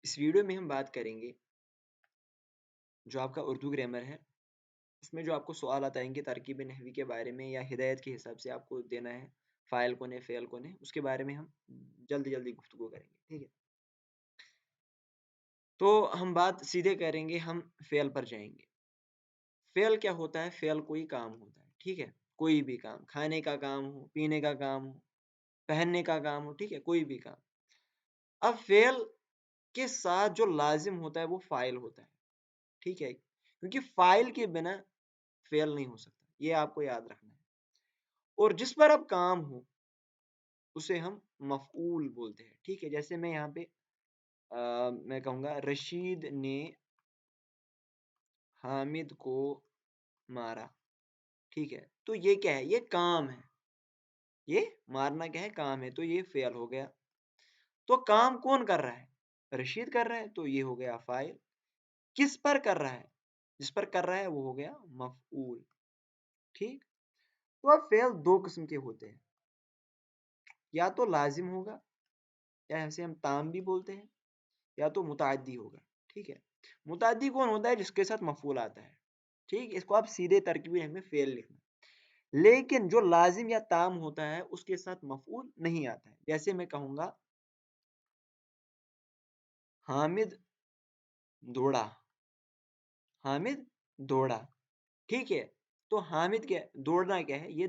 اس video میں ہم بات کریں گے جو آپ کا اردو گرامر ہے، اس میں جو آپ کو سوالات آئیں گے ترکیب نحوی کے بارے میں یا ہدایت کے حساب سے آپ کو دینا ہے فاعل کون ہے فعل کون ہے، اس کے بارے میں ہم جلدی گفتگو کریں گے. ٹھیک ہے، تو ہم بات سیدھے کریں گے، ہم فعل پر جائیں گے. فعل کیا ہوتا ہے؟ فعل کوئی کام ہوتا ہے. ٹھیک ہے، کوئی بھی کام، کھانے کا کام ہو، پینے کا کام ہو، پہننے کا کام ہو، ٹھیک ہے، کوئی بھی کام. اب فعل کے ساتھ جو لازم ہوتا ہے وہ فاعل ہوتا ہے. ٹھیک ہے، کیونکہ فاعل کے بنا فعل نہیں ہو سکتا، یہ آپ کو یاد رکھنا ہے. اور جس پر اب کام ہو اسے ہم مفعول بولتے ہیں. ٹھیک ہے، جیسے میں یہاں پہ میں کہوں گا رشید نے حامد کو مارا. ٹھیک ہے، تو یہ کیا ہے؟ یہ کام ہے. یہ مارنا کیا ہے؟ کام ہے. تو یہ فعل ہو گیا. تو کام کون کر رہا ہے؟ رشید کر رہا ہے، تو یہ ہو گیا فاعل. کس پر کر رہا ہے؟ جس پر کر رہا ہے وہ ہو گیا مفعول. ٹھیک، تو اب فعل دو قسم کے ہوتے ہیں، یا تو لازم ہوگا یا ایسے ہم تام بھی بولتے ہیں، یا تو متعدی ہوگا. ٹھیک ہے، متعدی کون ہوتا ہے؟ جس کے ساتھ مفعول آتا ہے. ٹھیک، اس کو آپ سیدھے ترکیبی نحو میں فعل لکھنا. لیکن جو لازم یا تام ہوتا ہے اس کے ساتھ مفعول نہیں آتا ہے. جیسے میں کہوں گا حامد دوڑا. حامد دوڑا. ٹھیک ہے، تو حامد کیا دوڑنا کیا ہے؟ یہ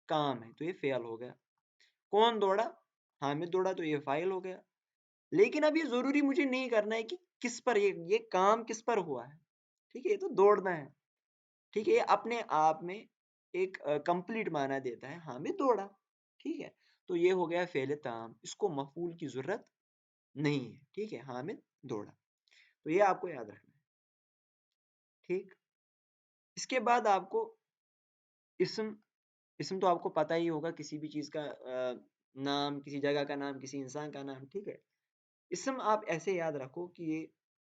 کام ہے، تو یہ فعل ہو گیا. کون دوڑا؟ حامد دوڑا، تو یہ فاعل ہو گیا. لیکن اب یہ ضروری مجھے نہیں کرنا ہے کہ کس پر یہ کام کس پر ہوا ہے. ٹھیک ہے، یہ تو دوڑنا ہے. ٹھیک ہے، یہ اپنے آپ میں ایک کمپلیٹ معنی دیتا ہے، حامد دوڑا. ٹھیک ہے، تو یہ ہو گیا فعل تام، اس کو مفعول کی ضرورت نہیں ہے. ٹھیک ہے، حامد دوڑا. تو یہ آپ کو یاد رکھنا ہے. ٹھیک، اس کے بعد آپ کو اسم تو آپ کو پتہ ہی ہوگا، کسی بھی چیز کا نام، کسی جگہ کا نام، کسی انسان کا نام. ٹھیک ہے، اسم آپ ایسے یاد رکھو کہ یہ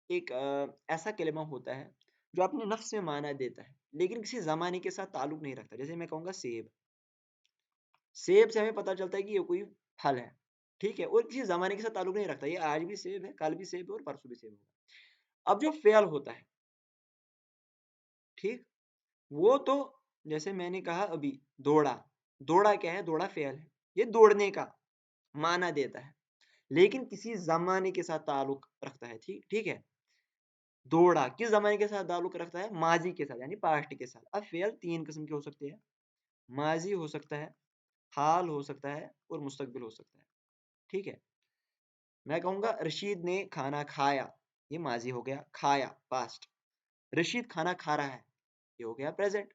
ایک ایسا کلمہ ہوتا ہے جو اپنے نفس میں معنی دیتا ہے لیکن کسی زمانے کے ساتھ تعلق نہیں رکھتا. جیسے میں کہوں گا سیب. سیب سے ہمیں پتہ چلتا ہے کہ یہ کوئی پھل ہے. ٹھیک ہے، اور کسی زمانے کے ساتھ تعلق نہیں رکھتا، یہ آج بھی سیب ہے، کل بھی سیب ہے، اور پرسوں بھی سیب ہوگا. اب جو فعل ہوتا ہے، ٹھیک، وہ تو جیسے میں نے کہا ابھی دوڑا. دوڑا کیا ہے؟ دوڑا فعل ہے، یہ دوڑنے کا معنی دیتا ہے لیکن کسی زمانے کے ساتھ تعلق رکھتا ہے. ٹھیک ہے، دوڑا کس زمانے کے ساتھ تعلق رکھتا ہے؟ ماضی کے ساتھ، یعنی پاسٹ کے ساتھ. اب فعل تین قسم کے ہو سکتے ہیں، ماضی ہو سکتا ہے، حال ہو سکتا ہے، اور مستقبل ہو سکتا ہے. ٹھیک ہے، میں کہوں گا رشید نے کھانا کھایا، یہ ماضی ہو گیا، کھایا پاسٹ. رشید کھانا کھا رہا ہے، یہ ہو گیا پریزنٹ.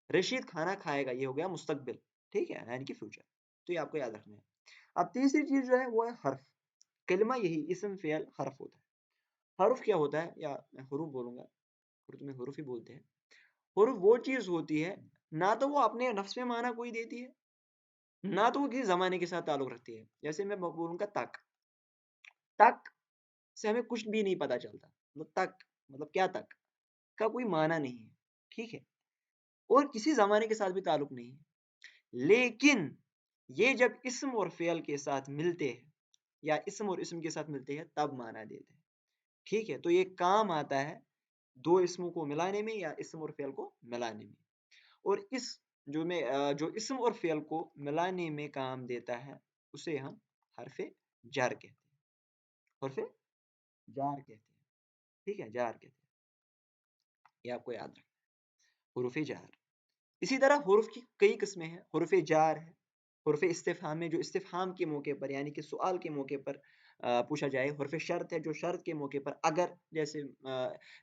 رشید کھانا کھائے گا، یہ ہو گیا مستقبل. ٹھیک ہے، یعنی کہ فیوچر. تو یہ آپ کو یاد رکھنا ہے. اب تیسری چیز جو ہے وہ ہے حرف. کلمہ یہی اسم فعل حرف ہوتا ہے. حرف کیا ہوتا ہے؟ یا میں حروف بولوں گا، اردو میں حروف ہی بولتے ہیں. حروف وہ چیز ہوتی ہے نہ تو وہ اپنے نفس میں معنی کوئی دیتی ہے، نہ تو وہ کسی زمانے کے ساتھ تعلق رکھتی ہے. جیسے میں بولوں گا تک. تک سے ہمیں کچھ بھی نہیں پتا چلتا. تک مطلب کیا؟ تک کا کوئی معنی نہیں ہے. ٹھیک ہے، اور کسی زمانے کے ساتھ بھی تعلق نہیں ہے. لیکن یہ جب اسم اور فعل کے ساتھ ملتے ہیں یا اسم اور اسم کے ساتھ ملتے ہیں تب معنی دیتے ہیں. ٹھیک ہے، تو یہ کام آتا ہے دو اسموں کو ملانے میں یا اسم اور فعل کو ملانے میں. اور اس جو اسم اور فعل کو ملانے میں کام دیتا ہے اسے ہم حرف جر کہتے ہیں. حرف جار کہتے ہیں. ٹھیک ہے، جار کہتے ہیں. یہ آپ کو یاد رکھنا ہے، حروف جار. اسی طرح حروف کی کئی قسمیں ہیں. حروف جار ہے، حرف استفہام ہے جو استفہام کے موقع پر یعنی کہ سوال کے موقع پر پوچھا جائے. حرف شرط ہے جو شرط کے موقع پر اگر، جیسے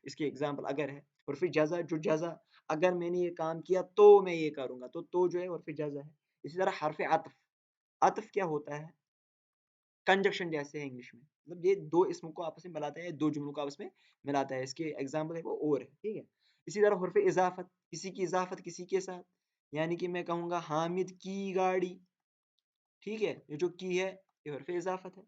اس کی اگزامپل اگر ہے. حرف جزا جو جزا اگر میں نے یہ کام کیا تو میں یہ کروں گا، تو جو ہے حرف جزا ہے. اسی طرح حرف عطف. عطف کیا ہوتا ہے؟ کنجکشن جیسے ہے انگلش میں، مطلب یہ دو اسموں کو آپس میں ملاتا ہے، دو جملوں کو آپس میں ملاتا ہے. اس کے ایگزامپل ہے وہ اور ہے. ٹھیک ہے، اسی طرح حرف اضافت، کسی کی اضافت کسی کے ساتھ، یعنی کہ میں کہوں گا حامد کی گاڑی. ٹھیک ہے، یہ جو کی ہے یہ حرف اضافت ہے.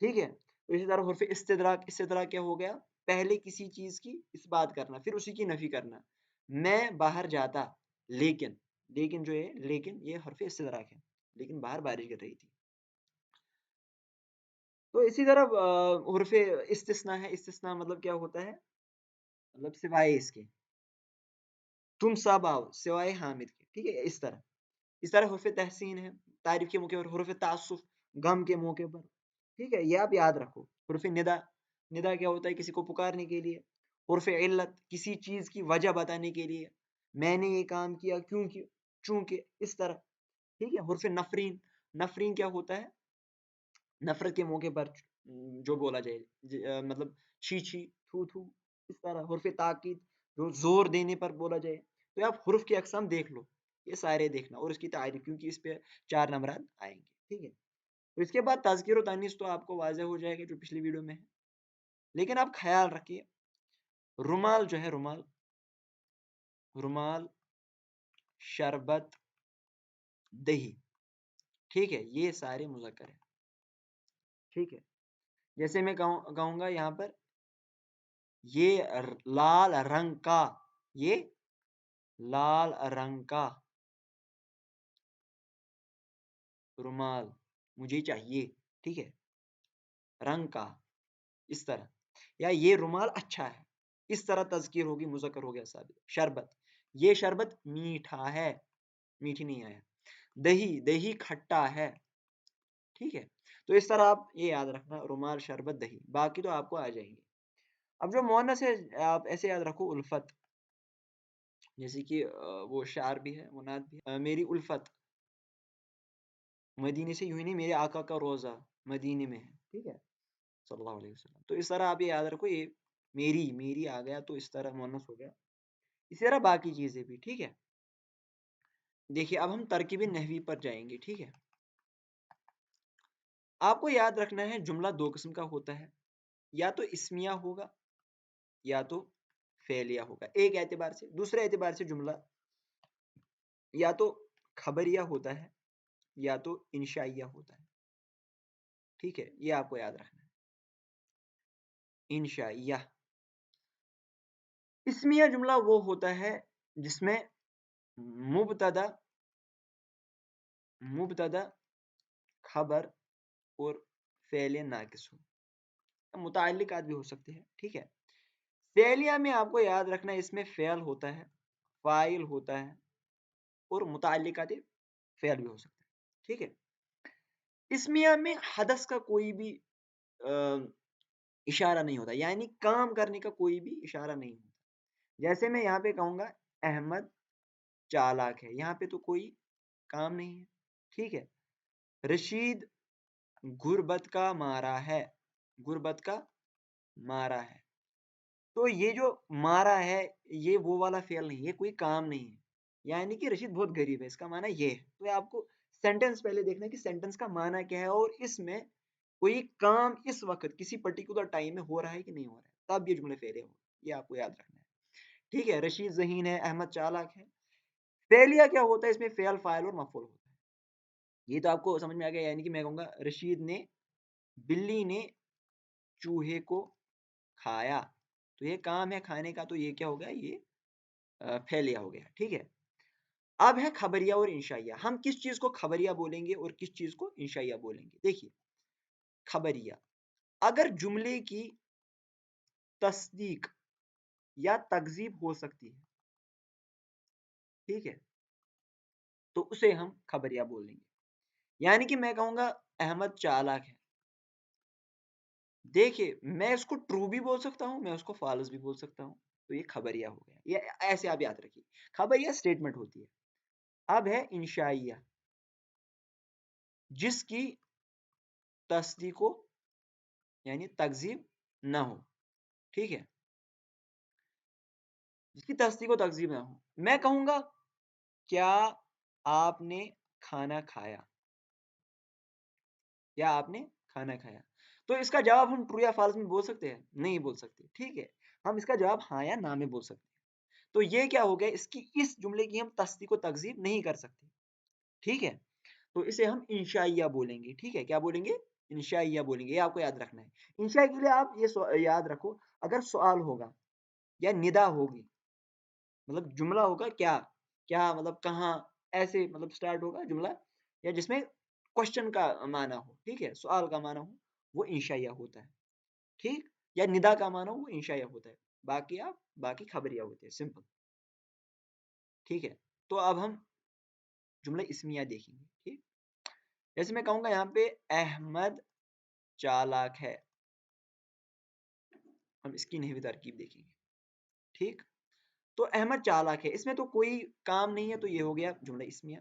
ٹھیک ہے، اسی طرح حرف استدراک. استدراک کیا ہو گیا؟ پہلے کسی چیز کی اس بات کرنا پھر اسی کی نفی کرنا. میں باہر جاتا لیکن، لیکن جو ہے لیکن یہ حرف استدراک ہے، لیکن باہر بارش گر رہی تھی. تو اسی طرح حرف استثناء ہے. استثناء مطلب کیا ہوتا ہے؟ مطلب سوائے اس کے، تم سب آؤ سوائے حامد کے. ٹھیک ہے، اس طرح حرف تحسین ہے تعریف کے موقع پر، حرف تعصف غم کے موقع پر. ٹھیک ہے، یہ آپ یاد رکھو. حرف ندا، ندا کیا ہوتا ہے؟ کسی کو پکارنے کے لیے. حرف علت کسی چیز کی وجہ بتانے کے لیے، میں نے یہ کام کیا کیونکہ، چونکہ، اس طرح. ٹھیک ہے. حرف نفرین، نفرین کیا ہوتا ہے؟ نفرت کے موقع پر جو بولا جائے، مطلب چھی چھی، تھو تھو، اس طرح. حرف تاکید جو زور دینے پر بولا جائے. تو یہ آپ حرف کی اقسام دیکھ لو، یہ سارے دیکھنا، اور اس کی تعریف، کیونکہ اس پہ 4 نمبرات آئیں گے. ٹھیک ہے. تو اس کے بعد تذکیر و تانیث تو آپ کو واضح ہو جائے گا جو پچھلی ویڈیو میں ہے، لیکن آپ خیال رکھیے رومال جو ہے، رومال، رومال، شربت، دہی. ٹھیک ہے، یہ سارے مذکر ہیں. ٹھیک ہے. جیسے میں کہوں گا یہاں پر یہ لال رنگ کا، یہ لال رنگ کا رومال مجھے چاہیے. ٹھیک ہے، رنگ کا، اس طرح. یا یہ رومال اچھا ہے، اس طرح تذکیر ہوگی، مذکر ہو گیا ثابت. شربت، یہ شربت میٹھا ہے، میٹھی نہیں آیا. دہی، دہی کھٹا ہے. ٹھیک ہے. تو اس طرح آپ یہ یاد رکھنا، رومال، شربت، دہی. باقی تو آپ کو آ جائیں گے. اب جو مؤنث ہے آپ ایسے یاد رکھو، الفت، جیسے کہ وہ شعر بھی ہے، مناد بھی ہے. میری الفت مدینے سے، یوں ہی نہیں، میرے آقا کا روزہ مدینے میں ہے. ٹھیک ہے، صلی اللہ علیہ وسلم. تو اس طرح آپ یہ یاد رکھو، یہ میری، میری آ گیا تو اس طرح مؤنث ہو گیا. اسی طرح باقی چیزیں بھی. ٹھیک ہے. دیکھیے اب ہم ترکیب نحوی پر جائیں گے. ٹھیک ہے. آپ کو یاد رکھنا ہے جملہ 2 قسم کا ہوتا ہے، یا تو اسمیہ ہوگا یا تو فعلیہ ہوگا. ایک اعتبار سے. دوسرے اعتبار سے جملہ یا تو خبریہ ہوتا ہے یا تو انشائیہ ہوتا ہے. ٹھیک ہے، یہ آپ کو یاد رکھنا ہے. انشائیہ. اسمیہ جملہ وہ ہوتا ہے جس میں مبتدا، خبر اور فعل ناقص ہو. متعلقات بھی ہو سکتے ہیں. ٹھیک ہے. فعلیہ میں آپ کو یاد رکھنا ہے اس میں فعل ہوتا ہے، فاعل ہوتا ہے، اور متعلقات فعل بھی ہو سکتا ہے. ٹھیک ہے. اسمیہ میں حدث کا کوئی بھی اشارہ نہیں ہوتا، یعنی کام کرنے کا کوئی بھی اشارہ نہیں ہوتا. جیسے میں یہاں پہ کہوں گا احمد چالاک ہے، یہاں پہ تو کوئی کام نہیں ہے. ٹھیک ہے. رشید غربت کا مارا ہے، غربت کا مارا ہے. تو یہ جو مارا ہے یہ وہ والا فعل نہیں، یہ کوئی کام نہیں ہے، یعنی کہ رشید بہت غریب ہے، اس کا معنی یہ ہے. تو آپ کو سینٹنس پہلے دیکھنا ہے کہ سینٹنس کا معنی کیا ہے، اور اس میں کوئی کام اس وقت کسی پرٹیکولر ٹائم میں ہو رہا ہے کہ نہیں ہو رہا ہے، تب یہ جملے فعلیہ ہو. یہ آپ کو یاد رکھنا ہے. ٹھیک ہے. رشید ذہین ہے، احمد چالاک ہے. فعلیہ کیا ہوتا ہے؟ اس میں فعل، فاعل اور مفعول ہوتا ہے. یہ تو آپ کو سمجھ میں آ گیا. یعنی کہ میں کہوں گا رشید نے، بلی نے چوہے کو کھایا، تو یہ کام ہے کھانے کا، تو یہ کیا ہو گیا؟ یہ فعلیہ ہو گیا. ٹھیک ہے. اب ہے خبریہ اور انشائیہ. ہم کس چیز کو خبریہ بولیں گے اور کس چیز کو انشائیہ بولیں گے؟ دیکھیے خبریہ، اگر جملے کی تصدیق یا تکذیب ہو سکتی ہے، ٹھیک ہے، تو اسے ہم خبریہ بولیں گے. یعنی کہ میں کہوں گا احمد چالاک ہے. دیکھیے میں اس کو ٹرو بھی بول سکتا ہوں، میں اس کو فالس بھی بول سکتا ہوں، تو یہ خبریہ ہو گیا. یہ ایسے آپ یاد رکھیے، خبریہ سٹیٹمنٹ ہوتی ہے. اب ہے انشائیہ، جس کی تصدیق ہو یعنی تکذیب نہ ہو. ٹھیک ہے، جس کی تصدیق و تکذیب نہ ہو. میں کہوں گا کیا آپ نے کھانا کھایا، یا آپ نے کھانا کھایا. تو اس کا جواب ہم ٹرو یا فالس میں بول سکتے ہیں؟ نہیں بول سکتے. ٹھیک ہے، ہم اس کا جواب ہاں یا نہ میں بول سکتے ہیں. تو یہ کیا ہو گیا؟ اس جملے کی ہم تصدیق و تکذیب نہیں کر سکتے. ٹھیک ہے، تو اسے ہم انشائیہ بولیں گے. ٹھیک ہے، کیا بولیں گے؟ انشائیہ بولیں گے. یہ آپ کو یاد رکھنا ہے. انشاء کے لیے آپ یہ یاد رکھو، اگر سوال ہوگا یا ندا ہوگی، مطلب جملہ ہوگا کیا، کیا مطلب کہاں، ایسے مطلب سٹارٹ ہوگا جملہ، یا جس میں کوشچن کا معنی ہو، ٹھیک ہے، سوال کا معنی ہو، وہ انشائیہ ہوتا ہے، ٹھیک، یا ندا کا معنی وہ انشائیہ ہوتا ہے، باقی خبریہ ہوتے ہیں، سمپل، ٹھیک ہے۔ تو اب ہم جملہ اسمیہ دیکھیں گے، ٹھیک، جیسے میں کہوں گا یہاں پہ احمد چالاک ہے، ہم اس کی نحوی ترکیب دیکھیں گے، ٹھیک، تو احمد چالاک ہے، اس میں تو کوئی کام نہیں ہے، تو یہ ہو گیا جملہ اسمیہ،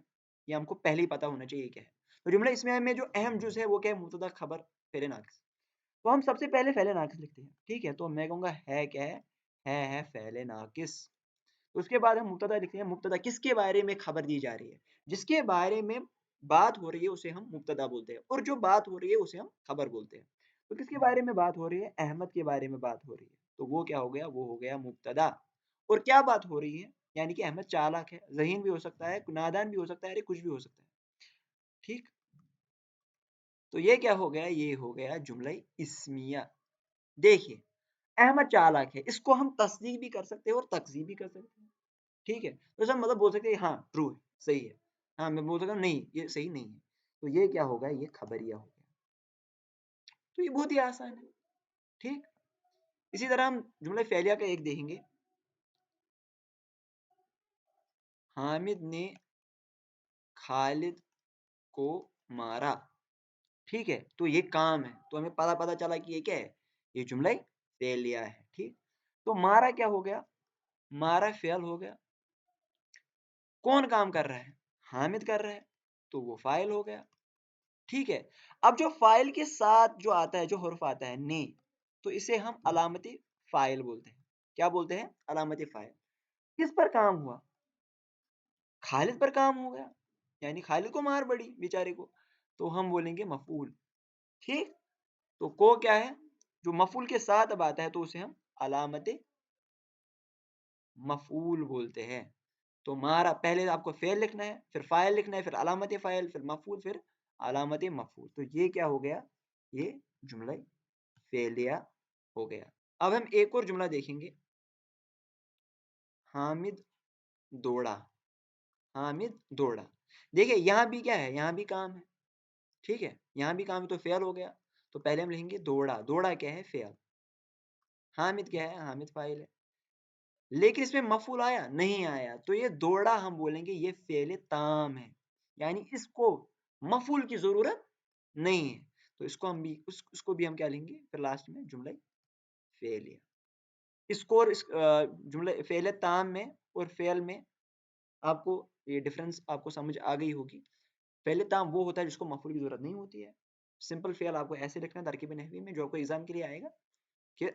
یہ ہم کو پہلے ہی پتا ہونا چاہیے کیا ہے۔ تو جملہ اسمیہ میں جو اہم جز ہے وہ کیا ہے؟ مبتدا خبر فعل ناقص، تو ہم سب سے پہلے فعل ناقص لکھتے ہیں، ٹھیک ہے، تو میں کہوں گا ہے کیا ہے فعل ناقص، اس کے بعد ہم مبتدا لکھتے ہیں، مبتدا کس کے بارے میں خبر دی جا رہی ہے؟ جس کے بارے میں بات ہو رہی ہے اسے ہم مبتدا بولتے ہیں، اور جو بات ہو رہی ہے اسے ہم خبر بولتے ہیں۔ تو کس کے بارے میں بات ہو رہی ہے؟ احمد کے بارے میں بات ہو رہی ہے، تو وہ کیا ہو گیا؟ وہ ہو گیا مبتدا۔ اور کیا بات ہو رہی ہے؟ یعنی کہ احمد چالاک ہے، ذہین بھی ہو سکتا ہے، نادان بھی ہو سکتا ہے، کچھ بھی ہو سکتا ہے، ٹھیک، تو یہ کیا ہو گیا؟ یہ ہو گیا جملہ اسمیہ۔ دیکھیے احمد چالاک ہے، اس کو ہم تصدیق بھی کر سکتے ہیں اور تکذیب بھی کر سکتے ہیں، ٹھیک ہے، تو ہم مطلب بول سکتے ہیں ہاں ٹرو ہے، صحیح ہے، ہاں میں بول سکتا ہوں نہیں یہ صحیح نہیں ہے، تو یہ کیا ہوگا؟ یہ خبریہ ہو گیا، تو یہ بہت ہی آسان ہے، ٹھیک۔ اسی طرح ہم جملہ فعلیہ کا ایک دیکھیں گے، حامد نے خالد کو مارا، ٹھیک ہے، تو یہ کام ہے، تو ہمیں پتا چلا کہ یہ کیا ہے؟ یہ جملہ فعلیہ ہے، ٹھیک، تو مارا کیا ہو گیا؟ مارا فعل ہو گیا، کون کام کر رہا ہے؟ حامد کر رہا ہے، تو وہ فاعل ہو گیا، ٹھیک ہے۔ اب جو فاعل کے ساتھ جو آتا ہے، جو حرف آتا ہے نے، تو اسے ہم علامت فاعل بولتے ہیں، کیا بولتے ہیں؟ علامت فاعل۔ کس پر کام ہوا؟ خالد پر کام ہو گیا، یعنی خالد کو مار پڑی بیچارے کو، تو ہم بولیں گے مفعول، ٹھیک، تو کو کیا ہے؟ جو مفعول کے ساتھ اب آتا ہے تو اسے ہم علامت مفعول بولتے ہیں۔ تو مارا پہلے آپ کو فعل لکھنا ہے، پھر فاعل لکھنا ہے، پھر علامت فاعل، پھر مفعول، پھر علامت مفعول، تو یہ کیا ہو گیا؟ یہ جملہ فعلیہ ہو گیا۔ اب ہم ایک اور جملہ دیکھیں گے، حامد دوڑا، حامد دوڑا، دیکھیں یہاں بھی کیا ہے؟ یہاں بھی کام ہے، ٹھیک ہے، یہاں بھی کام ہے، تو فعل ہو گیا، تو پہلے ہم لکھیں گے دوڑا، دوڑا کیا ہے؟ فعل، حامد کیا ہے؟ حامد فاعل ہے، لیکن اس میں مفعول آیا نہیں آیا، تو یہ دوڑا ہم بولیں گے یہ فعل تام ہے، یعنی اس کو مفعول کی ضرورت نہیں ہے، تو اس کو ہم بھی اس کو بھی ہم کیا لیں گے پھر لاسٹ میں؟ جملہ فعلیہ۔ اس کو اس جملہ فعل تام میں اور فعل میں آپ کو یہ ڈفرنس آپ کو سمجھ آ گئی ہوگی۔ فعل تام وہ ہوتا ہے جس کو مفعول کی ضرورت نہیں ہوتی ہے، سمپل فعل آپ کو ایسے لکھنا ہے ترکیب نحوی میں، جو آپ کو ایگزام کے لیے آئے گا کہ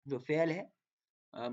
جو فعل ہے مطلب